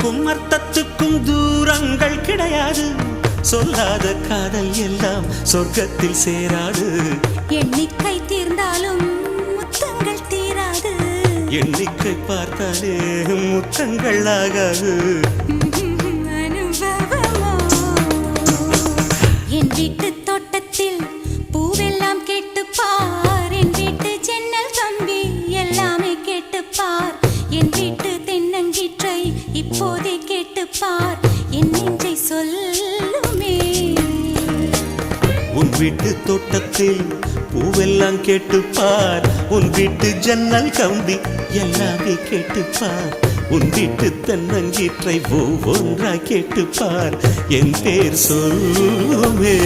சொல்லுக்கும் அர்த்தத்துக்கும் தூரங்கள் கிடையாது. சொல்லாத காதல் எல்லாம் சொர்க்கத்தில் சேராது. எண்ணிக்கை தீர்ந்தாலும் முத்தங்கள் தீராது. எண்ணிக்கை பார்த்தாலே முத்தங்கள் ஆகாது. என் வீட்டு தோட்டத்தில் பூவெல்லாம் கேட்டுப்பார். என் வீட்டு ஜன்னல் கம்பி எல்லாமே கேட்டுப்பார். என் வீட்டு தென்னங்கீற்றை இப்போதே கேட்டுப்பார். என் நெஞ்சை சொல்லுமே. உன் வீட்டு தோட்டத்தில் பூவெல்லாம் கேட்டுப்பார். உன் வீட்டு ஜன்னல் கம்பி எல்லாமே கேட்டுப்பார். உன் வீட்டு தென்னங்கீற்றை ஒவ்வொன்றா கேட்டுப்பார். என் பேர் சொல்லுமே.